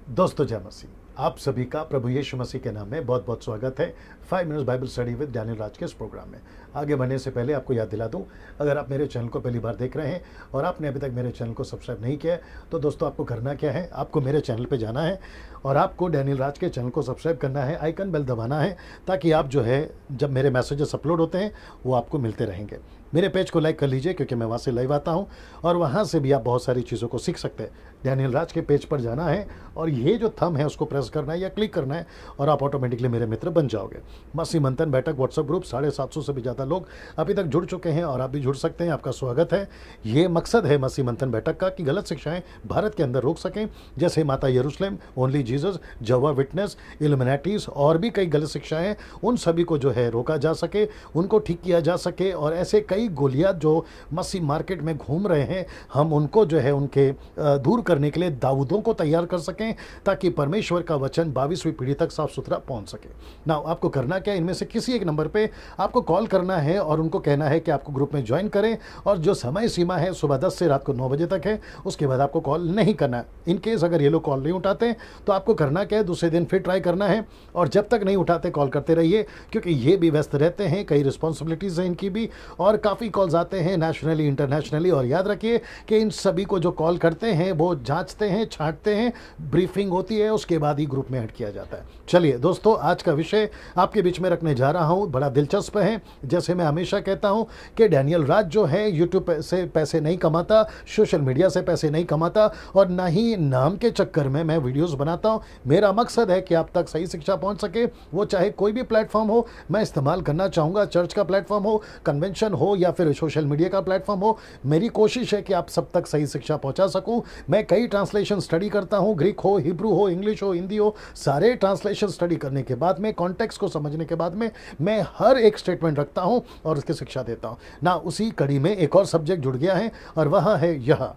दोस्तों जय मसीह। आप सभी का प्रभु यीशु मसीह के नाम में बहुत बहुत स्वागत है 5 minutes Bible study with Daniel Raj के इस प्रोग्राम में। आगे बढ़ने से पहले आपको याद दिला दूं, अगर आप मेरे चैनल को पहली बार देख रहे हैं और आपने अभी तक मेरे चैनल को सब्सक्राइब नहीं किया है, तो दोस्तों आपको करना क्या है, आपको मेरे चैनल पे जाना है और आपको डैनियल राज के चैनल को सब्सक्राइब करना है, आइकन बेल दबाना है, ताकि आप जो है जब मेरे मैसेजेस अपलोड होते हैं वो आपको मिलते रहेंगे। मेरे पेज को लाइक कर लीजिए, क्योंकि मैं वहाँ से लाइव आता हूँ और वहाँ से भी आप बहुत सारी चीज़ों को सीख सकते हैं। डैनियल राज के पेज पर जाना है और ये जो थंब है उसको प्रेस करना है या क्लिक करना है और आप ऑटोमेटिकली मेरे मित्र बन जाओगे। मसीह मंथन बैठक व्हाट्सएप ग्रुप 750 से भी ज़्यादा लोग अभी तक जुड़ चुके हैं और आप भी जुड़ सकते हैं। आपका स्वागत है। ये मकसद है मसीह मंथन बैठक का कि गलत शिक्षाएं भारत के अंदर रोक सकें, जैसे माता यरूशलेम, ओनली जीसस, जवा विटनेस, इल्यूमिनाटीज और भी कई गलत शिक्षाएं, उन सभी को जो है रोका जा सके, उनको ठीक किया जा सके। और ऐसे कई गोलियात जो मसीह मार्केट में घूम रहे हैं, हम उनको जो है उनके दूर करने के लिए दाऊदों को तैयार कर सकें, ताकि परमेश्वर का वचन 22वीं पीढ़ी तक साफ सुथरा पहुंच सके। ना आपको करना क्या, इनमें से किसी एक नंबर पे आपको कॉल करना है और उनको कहना है कि आपको ग्रुप में ज्वाइन करें, और जो समय सीमा है सुबह 10 से रात को 9 बजे तक है, उसके बाद आपको कॉल नहीं करना है। इन केस अगर ये लोग कॉल नहीं उठाते तो आपको करना क्या है, दूसरे दिन फिर ट्राई करना है और जब तक नहीं उठाते कॉल करते रहिए, क्योंकि ये भी व्यस्त रहते हैं, कई रिस्पॉन्सिबिलिटीज़ हैं इनकी भी, और काफ़ी कॉल्स आते हैं नेशनली इंटरनेशनली। और याद रखिए कि इन सभी को जो कॉल करते हैं वो जांचते हैं, छांटते हैं, ब्रीफिंग होती है, उसके बाद ही ग्रुप में ऐड किया जाता है। चलिए दोस्तों, आज का विषय आपके बीच में रखने जा रहा हूं, बड़ा दिलचस्प है। जैसे मैं हमेशा कहता हूं कि डैनियल राज जो है यूट्यूब से पैसे नहीं कमाता, सोशल मीडिया से पैसे नहीं कमाता, और ना ही नाम के चक्कर में मैं वीडियोस बनाता हूं। मेरा मकसद है कि आप तक सही शिक्षा पहुंच सके, वो चाहे कोई भी प्लेटफॉर्म हो मैं इस्तेमाल करना चाहूँगा, चर्च का प्लेटफॉर्म हो, कन्वेंशन हो या फिर सोशल मीडिया का प्लेटफॉर्म हो। मेरी कोशिश है कि आप सब तक सही शिक्षा पहुंचा सकूं। मैं कई ट्रांसलेशन स्टडी करता हूं, ग्रीक हो, हिब्रू हो, इंग्लिश हो, हिंदी हो, सारे ट्रांसलेशन स्टडी करने के बाद में, कॉन्टेक्स्ट को समझने के बाद में, मैं हर एक स्टेटमेंट रखता हूं और उसकी शिक्षा देता हूं ना। उसी कड़ी में एक और सब्जेक्ट जुड़ गया है और वह है यह।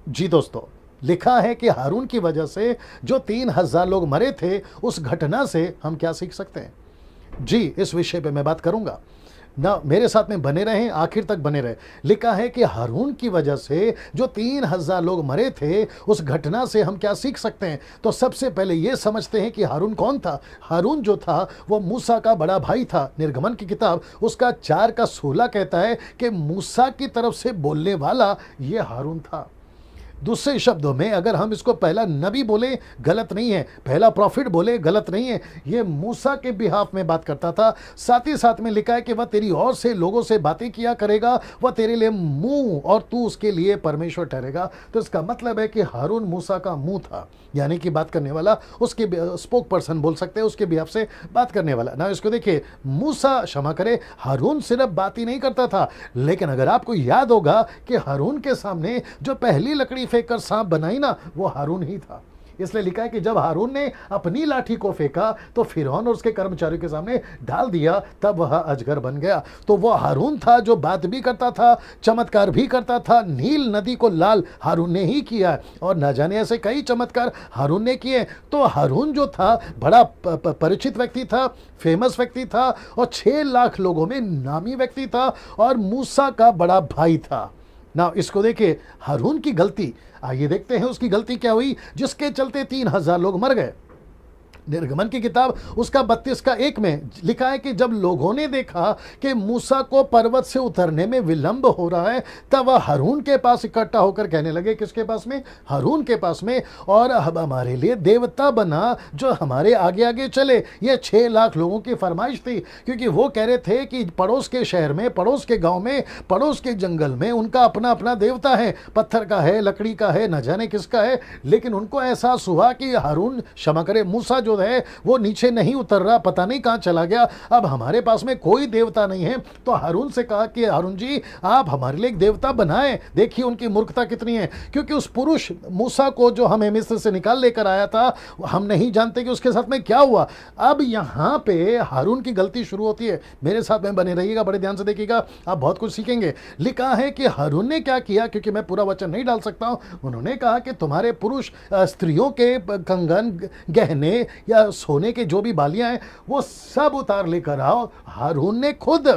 जी दोस्तों, लिखा है कि हारून की वजह से जो 3000 लोग मरे थे, उस घटना से हम क्या सीख सकते हैं। जी, इस विषय पे मैं बात करूंगा ना, मेरे साथ में बने रहें, आखिर तक बने रहे। लिखा है कि हारून की वजह से जो 3000 लोग मरे थे, उस घटना से हम क्या सीख सकते हैं। तो सबसे पहले ये समझते हैं कि हारून कौन था। हारून जो था वो मूसा का बड़ा भाई था। निर्गमन की किताब उसका 4:16 कहता है कि मूसा की तरफ से बोलने वाला ये हारून था। दूसरे शब्दों में अगर हम इसको पहला नबी बोले गलत नहीं है, पहला प्रॉफिट बोले गलत नहीं है, ये मूसा के बिहाफ में बात करता था। साथ ही साथ में लिखा है कि वह तेरी ओर से लोगों से बातें किया करेगा, वह तेरे लिए मुंह और तू उसके लिए परमेश्वर ठहरेगा। तो इसका मतलब है कि हारून मूसा का मुंह था, यानी कि बात करने वाला, उसके स्पोक पर्सन बोल सकते हैं, उसके बिहाफ से बात करने वाला ना। इसको देखिए, मूसा क्षमा करे, हारून सिर्फ बात ही नहीं करता था, लेकिन अगर आपको याद होगा कि हारून के सामने जो पहली लकड़ी फेंककर सांप बनाई ना, वो हारून ही था। इसलिए लिखा है कि जब हारून ने अपनी लाठी को फेंका तो फिरौन और उसके कर्मचारियों के सामने डाल दिया, तब वह अजगर बन गया। तो वो हारून था जो बात भी करता था, चमत्कार भी करता था। नील नदी को लाल हारून ने ही किया, और न जाने ऐसे कई चमत्कार हारून ने किए। तो हारून जो था बड़ा परिचित व्यक्ति था, फेमस व्यक्ति था, और 6 लाख लोगों में नामी व्यक्ति था, और मूसा का बड़ा भाई था ना। इसको देखिए, हारून की गलती, आइए देखते हैं उसकी गलती क्या हुई जिसके चलते 3000 लोग मर गए। निर्गमन की किताब उसका 32:1 में लिखा है कि जब लोगों ने देखा कि मूसा को पर्वत से उतरने में विलंब हो रहा है, तब वह हारून के पास इकट्ठा होकर कहने लगे, किसके पास में, हारून के पास में, और अब हमारे लिए देवता बना जो हमारे आगे आगे चले। ये 6 लाख लोगों की फरमाइश थी, क्योंकि वो कह रहे थे कि पड़ोस के शहर में, पड़ोस के गांव में, पड़ोस के जंगल में उनका अपना अपना देवता है, पत्थर का है, लकड़ी का है, न जाने किसका है। लेकिन उनको एहसास हुआ कि हारून, क्षमा करे, मूसा जो है वो नीचे नहीं उतर रहा, पता नहीं कहां चला गया, अब हमारे पास में कोई देवता नहीं है। तो हारून से कहा कि हारून जी, आप हमारे लिए एक देवता बनाएं। देखिए उनकी मूर्खता कितनी है, क्योंकि उस पुरुष मूसा को जो हमें मिस्र से निकाल लेकर आया था, हम नहीं जानते कि उसके साथ में क्या हुआ। अब यहां पे हारून की गलती शुरू होती है। मेरे साथ में बने रहिएगा, बड़े ध्यान से देखिएगा, आप बहुत कुछ सीखेंगे। लिखा है कि हारून ने क्या किया, क्योंकि मैं पूरा वचन नहीं डाल सकता हूं, उन्होंने कहा कि तुम्हारे पुरुष स्त्रियों के कंगन, गहने या सोने के जो भी बालियां हैं, वो सब उतार लेकर आओ। हारून ने खुद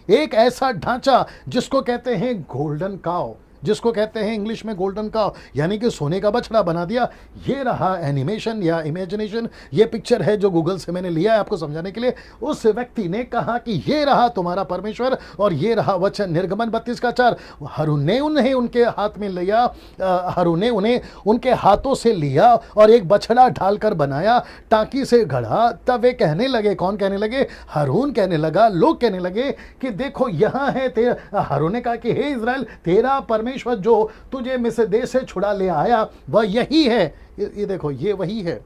एक ऐसा ढांचा जिसको कहते हैं गोल्डन काव, जिसको कहते हैं इंग्लिश में गोल्डन का, यानी कि सोने का बछड़ा बना दिया। ये रहा एनिमेशन या इमेजिनेशन, ये पिक्चर है जो गूगल से मैंने लिया है आपको समझाने के लिए। उस व्यक्ति ने कहा कि ये रहा तुम्हारा परमेश्वर और ये रहा वचन। निर्गमन 32:4। हारून ने उन्हें उनके हाथ में लिया, हारून ने उन्हें उनके हाथों से लिया और एक बछड़ा ढालकर बनाया, टांकी से गढ़ा। तब वे कहने लगे, कौन कहने लगे? हारून कहने लगा, लोग कहने लगे कि देखो यहां है तेरा। हारून ने कहा कि हे इज़राइल, तेरा परमेश्वर जो तुझे मिस्र देश से छुड़ा ले आया वह यही है। ये देखो, ये वही है।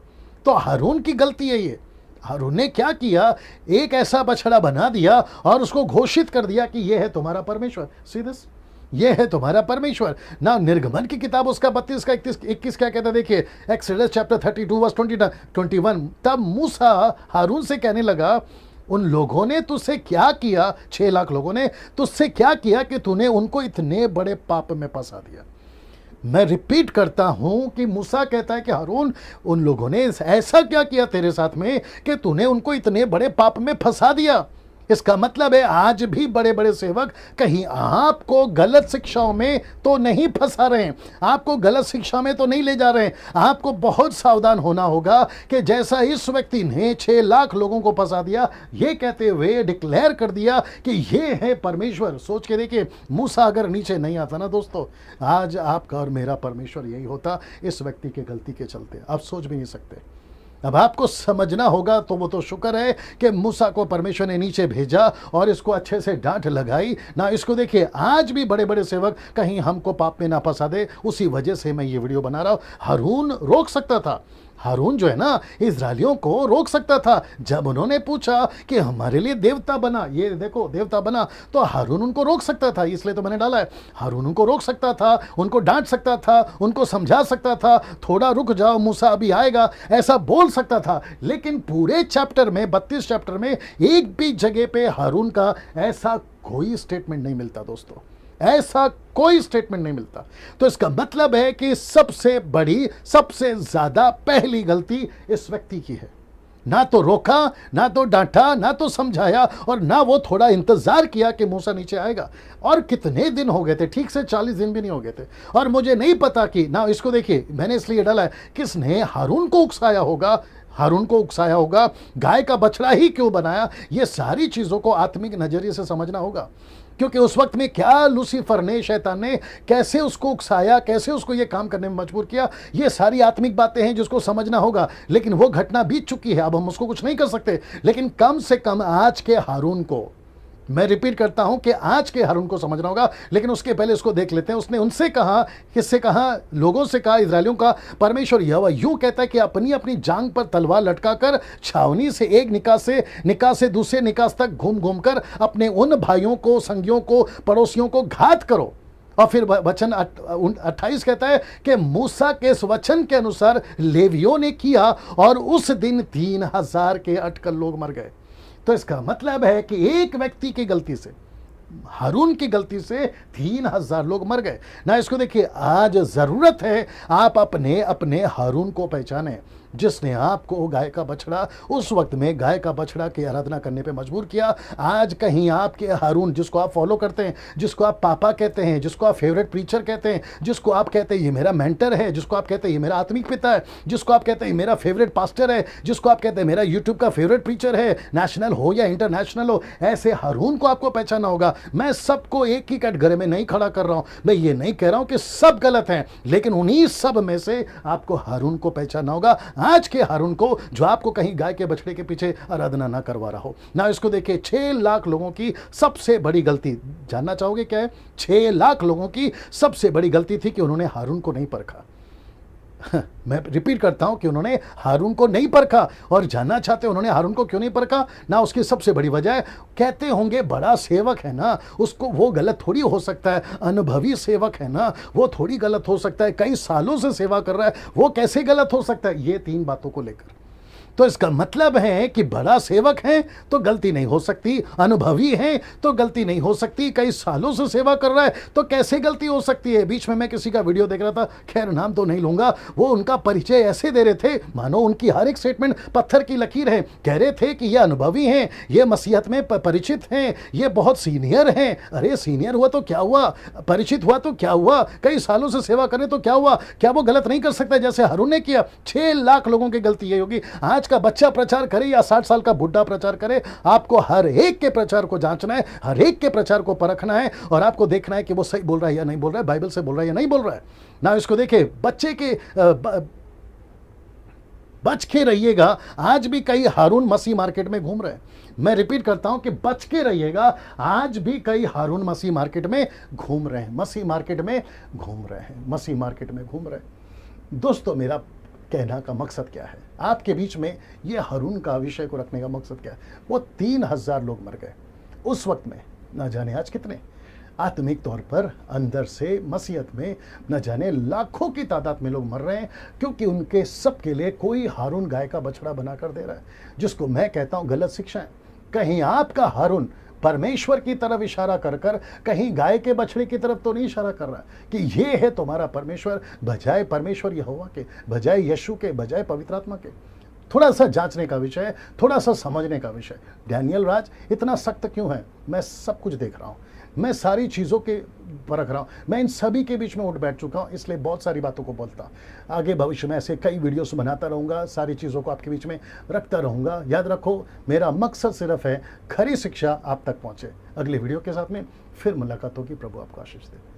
तो हारून की गलती है ये। हारून ने क्या किया? एक ऐसा बछड़ा बना दिया और उसको घोषित कर दिया कि ये है तुम्हारा परमेश्वर। सी दिस, ये है तुम्हारा परमेश्वर ना। निर्गमन की किताब उसका 32 का 21 क्या कहता है? देखिए, एक्सोडस चैप्टर 32 वर्स 21। तब मूसा हारून से कहने लगा, उन लोगों ने तुझसे क्या किया? 6 लाख लोगों ने तुझसे क्या किया कि तूने उनको इतने बड़े पाप में फंसा दिया? मैं रिपीट करता हूं कि मूसा कहता है कि हारून, उन लोगों ने ऐसा क्या किया तेरे साथ में कि तूने उनको इतने बड़े पाप में फंसा दिया। इसका मतलब है आज भी बड़े बड़े सेवक कहीं आपको गलत शिक्षाओं में तो नहीं फंसा रहे हैं, आपको गलत शिक्षा में तो नहीं ले जा रहे हैं। आपको बहुत सावधान होना होगा कि जैसा इस व्यक्ति ने 6 लाख लोगों को फंसा दिया, ये कहते हुए डिक्लेयर कर दिया कि ये है परमेश्वर। सोच के देखिए, मूसा अगर नीचे नहीं आता ना दोस्तों, आज आपका और मेरा परमेश्वर यही होता, इस व्यक्ति की गलती के चलते। आप सोच भी नहीं सकते। अब आपको समझना होगा। तो वो तो शुक्र है कि मूसा को परमेश्वर ने नीचे भेजा और इसको अच्छे से डांट लगाई ना। इसको देखिए, आज भी बड़े बड़े सेवक कहीं हमको पाप में ना फंसा दे, उसी वजह से मैं ये वीडियो बना रहा हूं। हारून रोक सकता था, हारून जो है ना इजरायलियों को रोक सकता था। जब उन्होंने पूछा कि हमारे लिए देवता बना, ये देखो देवता बना, तो हारून उनको रोक सकता था। इसलिए तो मैंने डाला है, हारून उनको रोक सकता था, उनको डांट सकता था, उनको समझा सकता था, थोड़ा रुक जाओ मूसा अभी आएगा, ऐसा बोल सकता था। लेकिन पूरे चैप्टर में 32 चैप्टर में एक भी जगह पे हारून का ऐसा कोई स्टेटमेंट नहीं मिलता दोस्तों, ऐसा कोई स्टेटमेंट नहीं मिलता। तो इसका मतलब है कि सबसे बड़ी, सबसे ज्यादा पहली गलती इस व्यक्ति की है। ना तो रोका, ना तो डांटा, ना तो समझाया, और ना वो थोड़ा इंतजार किया कि मूसा नीचे आएगा। और कितने दिन हो गए थे? ठीक से 40 दिन भी नहीं हो गए थे। और मुझे नहीं पता कि ना, इसको देखिए, मैंने इसलिए डाला है, किसने हारून को उकसाया होगा, हारून को उकसाया होगा, गाय का बछड़ा ही क्यों बनाया? ये सारी चीजों को आत्मिक नजरिए से समझना होगा। क्योंकि उस वक्त में क्या लूसीफर ने, शैतान ने कैसे उसको उकसाया, कैसे उसको ये काम करने में मजबूर किया, ये सारी आत्मिक बातें हैं जिसको समझना होगा। लेकिन वो घटना बीत चुकी है, अब हम उसको कुछ नहीं कर सकते। लेकिन कम से कम आज के हारून को, मैं रिपीट करता हूं कि आज के हारून को समझना होगा। लेकिन उसके पहले इसको देख लेते हैं। उसने उनसे कहा, किससे कहा? लोगों से कहा, इजरायलियों का परमेश्वर यहोवा यूं कहता है कि अपनी अपनी जांग पर तलवार लटकाकर छावनी से एक निकास से दूसरे निकास तक घूम घूम कर अपने उन भाइयों को, संगियों को, पड़ोसियों को घात करो। और फिर वचन 28 कहता है कि मूसा के इस वचन के अनुसार लेवियों ने किया और उस दिन 3000 के अटकल लोग मर गए। तो इसका मतलब है कि एक व्यक्ति की गलती से, हारून की गलती से 3000 लोग मर गए ना। इसको देखिए, आज जरूरत है आप अपने अपने हारून को पहचाने, जिसने आपको गाय का बछड़ा, उस वक्त में गाय का बछड़ा की आराधना करने पे मजबूर किया। आज कहीं आपके हारून, जिसको आप फॉलो करते हैं, जिसको आप पापा कहते हैं, जिसको आप फेवरेट प्रीचर कहते हैं, जिसको आप कहते हैं ये मेरा मेंटर है, जिसको आप कहते हैं ये मेरा आत्मिक पिता है, जिसको आप कहते हैं मेरा फेवरेट पास्टर है, जिसको आप कहते हैं मेरा यूट्यूब का फेवरेट प्रीचर है, नेशनल हो या इंटरनेशनल हो, ऐसे हारून को आपको पहचाना होगा। मैं सबको एक ही कैटेगरी में नहीं खड़ा कर रहा हूं, मैं ये नहीं कह रहा हूं कि सब गलत हैं, लेकिन उन्हीं सब में से आपको हारून को पहचानना होगा। आज के हारून को, जो आपको कहीं गाय के बछड़े के पीछे आराधना ना करवा रहा हो ना। इसको देखिए, 6 लाख लोगों की सबसे बड़ी गलती, जानना चाहोगे क्या है? 6 लाख लोगों की सबसे बड़ी गलती थी कि उन्होंने हारून को नहीं परखा। मैं रिपीट करता हूं कि उन्होंने हारून को नहीं परखा। और जानना चाहते उन्होंने हारून को क्यों नहीं परखा ना? उसकी सबसे बड़ी वजह है, कहते होंगे बड़ा सेवक है ना, उसको वो गलत थोड़ी हो सकता है, अनुभवी सेवक है ना, वो थोड़ी गलत हो सकता है, कई सालों से सेवा कर रहा है, वो कैसे गलत हो सकता है? ये 3 बातों को लेकर तो इसका मतलब है कि बड़ा सेवक है तो गलती नहीं हो सकती, अनुभवी है तो गलती नहीं हो सकती, कई सालों से सेवा कर रहा है तो कैसे गलती हो सकती है। बीच में मैं किसी का वीडियो देख रहा था, खैर नाम तो नहीं लूंगा, वो उनका परिचय ऐसे दे रहे थे मानो उनकी हर एक स्टेटमेंट पत्थर की लकीर है। कह रहे थे कि ये अनुभवी हैं, ये मसीहत में परिचित हैं, ये बहुत सीनियर हैं। अरे सीनियर हुआ तो क्या हुआ, परिचित हुआ तो क्या हुआ, कई सालों से सेवा करें तो क्या हुआ, क्या वो गलत नहीं कर सकता जैसे हारून ने किया। 6 लाख लोगों की गलती ये होगी। आज का बच्चा प्रचार करे या 60 साल का बुढ़ा प्रचार करे, आपको हर एक के प्रचार को जांचना है, हर एक के प्रचार को परखना है और आपको देखना है कि वो सही बोल रहा है या नहीं बोल रहा है, बाइबल से बोल रहा है या नहीं बोल रहा है ना। इसको देखे, बच्चे के बच के रहिएगा। आज भी कई हारून मसीह मार्केट में घूम रहे हैं। मैं रिपीट करता हूं कि बच के रहिएगा। आज भी कई हारून मसीह मार्केट में घूम रहे हैं, मसीह मार्केट में घूम रहे हैं, मसीह मार्केट में घूम रहे हैं। दोस्तों, मेरा कहना का मकसद क्या है, आपके बीच में ये हारून का विषय को रखने का मकसद क्या है। वो 3000 लोग मर गए उस वक्त में, ना जाने आज कितने आत्मिक तौर पर अंदर से मसीहत में न जाने लाखों की तादाद में लोग मर रहे हैं, क्योंकि उनके सबके लिए कोई हारून गाय का बछड़ा बनाकर दे रहा है, जिसको मैं कहता हूं गलत शिक्षा है। कहीं आपका हारून परमेश्वर की तरफ इशारा कर कर कहीं गाय के बछड़े की तरफ तो नहीं इशारा कर रहा कि ये है तुम्हारा परमेश्वर, बजाय परमेश्वर यहोवा के, बजाय यीशु के, बजाय पवित्र आत्मा के। थोड़ा सा जांचने का विषय है, थोड़ा सा समझने का विषय। डैनियल राज इतना सख्त क्यों है? मैं सब कुछ देख रहा हूँ, मैं सारी चीज़ों के परख रहा हूँ, मैं इन सभी के बीच में उठ बैठ चुका हूँ, इसलिए बहुत सारी बातों को बोलता। आगे भविष्य में ऐसे कई वीडियोस बनाता रहूँगा, सारी चीज़ों को आपके बीच में रखता रहूँगा। याद रखो, मेरा मकसद सिर्फ है खरी शिक्षा आप तक पहुँचे। अगले वीडियो के साथ में फिर मुलाकात होगी। प्रभु आपको आशीष दे।